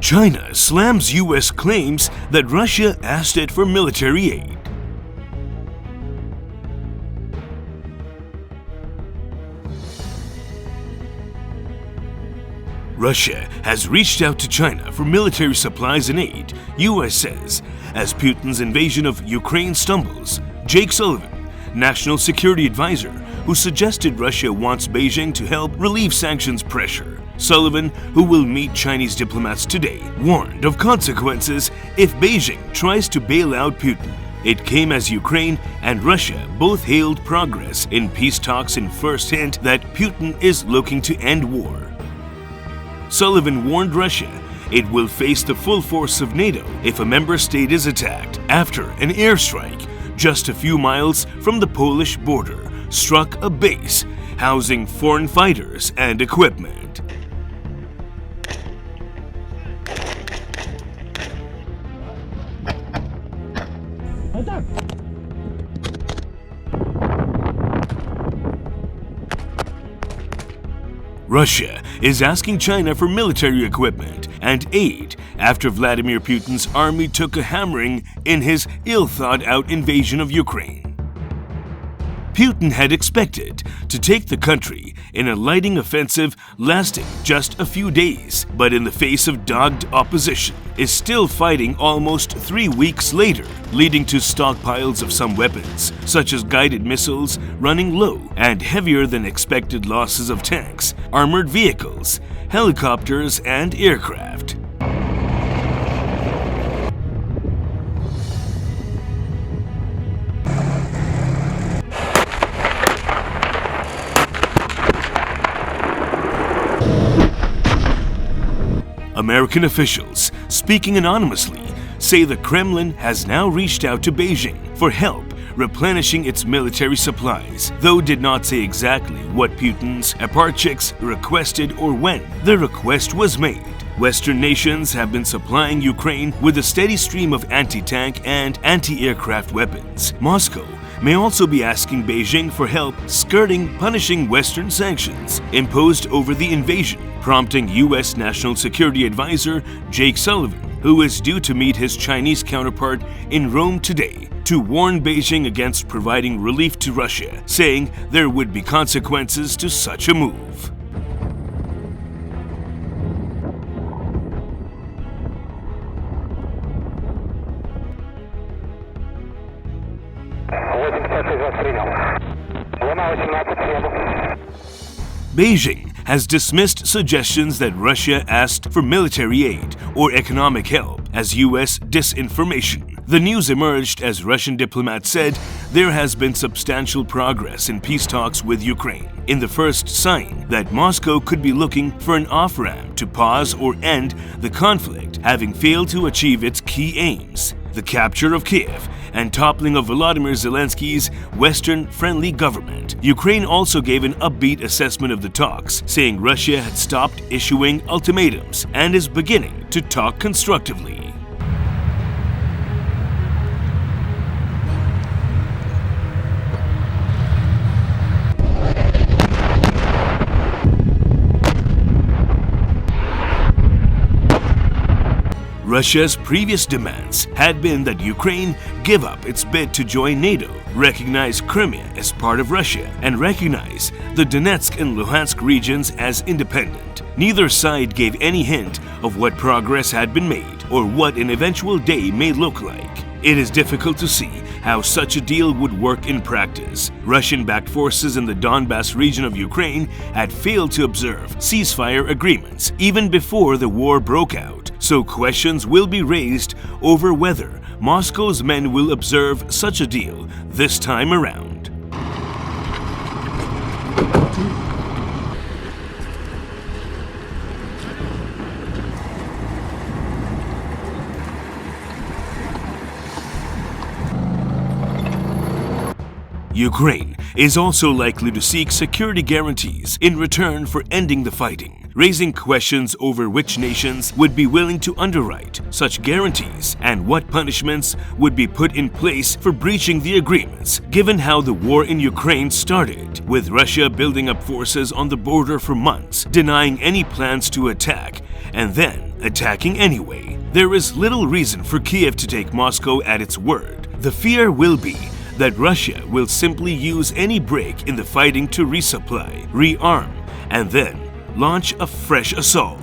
China slams US claims that Russia asked it for military aid. Russia has reached out to China for military supplies and aid, US says, as Putin's invasion of Ukraine stumbles. Jake Sullivan, National Security Advisor, who suggested Russia wants Beijing to help relieve sanctions pressure. Sullivan, who will meet Chinese diplomats today, warned of consequences if Beijing tries to bail out Putin. It came as Ukraine and Russia both hailed progress in peace talks in first hint that Putin is looking to end war. Sullivan warned Russia it will face the full force of NATO if a member state is attacked after an airstrike just a few miles from the Polish border struck a base housing foreign fighters and equipment. Russia is asking China for military equipment and aid after Vladimir Putin's army took a hammering in his ill-thought-out invasion of Ukraine. Putin had expected to take the country in a lightning offensive lasting just a few days, but in the face of dogged opposition, is still fighting almost 3 weeks later, leading to stockpiles of some weapons, such as guided missiles, running low, and heavier than expected losses of tanks, armored vehicles, helicopters, and aircraft. American officials, speaking anonymously, say the Kremlin has now reached out to Beijing for help replenishing its military supplies, though did not say exactly what Putin's apparatchiks requested or when the request was made. Western nations have been supplying Ukraine with a steady stream of anti-tank and anti-aircraft weapons. Moscow may also be asking Beijing for help skirting punishing Western sanctions imposed over the invasion, prompting U.S. National Security Advisor Jake Sullivan, who is due to meet his Chinese counterpart in Rome today, to warn Beijing against providing relief to Russia, saying there would be consequences to such a move. Beijing has dismissed suggestions that Russia asked for military aid or economic help as U.S. disinformation. The news emerged as Russian diplomats said there has been substantial progress in peace talks with Ukraine, in the first sign that Moscow could be looking for an off-ramp to pause or end the conflict, having failed to achieve its key aims: the capture of Kiev and toppling of Volodymyr Zelensky's Western-friendly government. Ukraine also gave an upbeat assessment of the talks, saying Russia had stopped issuing ultimatums and is beginning to talk constructively. Russia's previous demands had been that Ukraine give up its bid to join NATO, recognize Crimea as part of Russia, and recognize the Donetsk and Luhansk regions as independent. Neither side gave any hint of what progress had been made or what an eventual day may look like. It is difficult to see how such a deal would work in practice. Russian-backed forces in the Donbas region of Ukraine had failed to observe ceasefire agreements even before the war broke out, so questions will be raised over whether Moscow's men will observe such a deal this time around. Ukraine is also likely to seek security guarantees in return for ending the fighting, raising questions over which nations would be willing to underwrite such guarantees and what punishments would be put in place for breaching the agreements, given how the war in Ukraine started, with Russia building up forces on the border for months, denying any plans to attack, and then attacking anyway. There is little reason for Kiev to take Moscow at its word. The fear will be that Russia will simply use any break in the fighting to resupply, rearm, and then launch a fresh assault.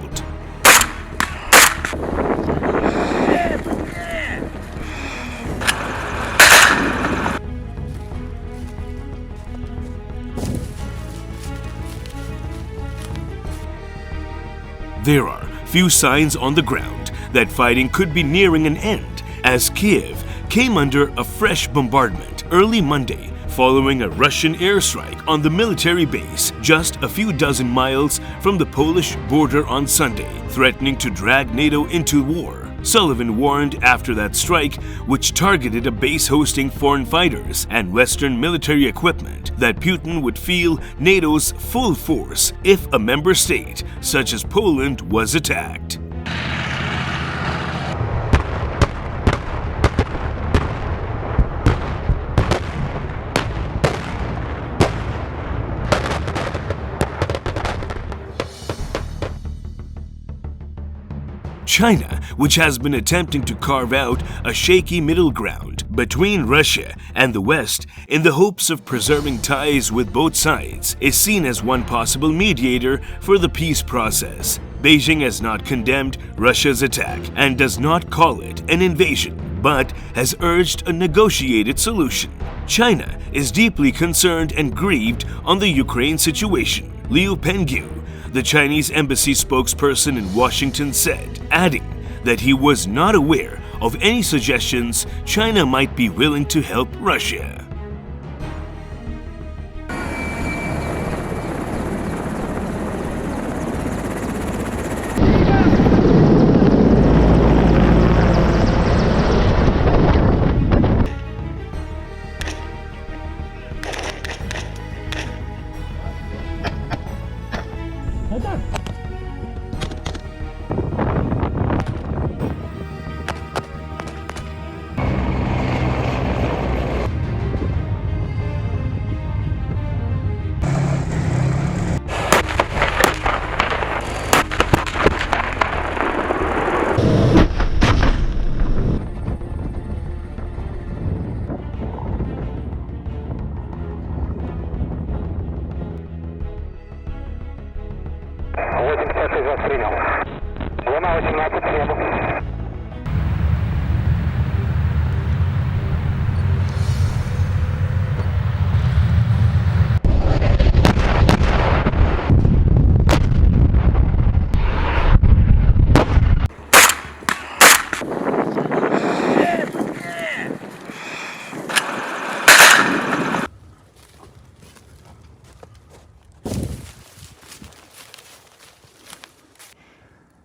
There are few signs on the ground that fighting could be nearing an end, as Kiev came under a fresh bombardment early Monday following a Russian airstrike on the military base just a few dozen miles from the Polish border on Sunday, threatening to drag NATO into war. Sullivan warned after that strike, which targeted a base hosting foreign fighters and Western military equipment, that Putin would feel NATO's full force if a member state, such as Poland, was attacked. China, which has been attempting to carve out a shaky middle ground between Russia and the West in the hopes of preserving ties with both sides, is seen as one possible mediator for the peace process. Beijing has not condemned Russia's attack and does not call it an invasion, but has urged a negotiated solution. China is deeply concerned and grieved on the Ukraine situation. Liu Pengyu, the Chinese embassy spokesperson in Washington, said, adding that he was not aware of any suggestions China might be willing to help Russia. Принял. Луна 18 требует.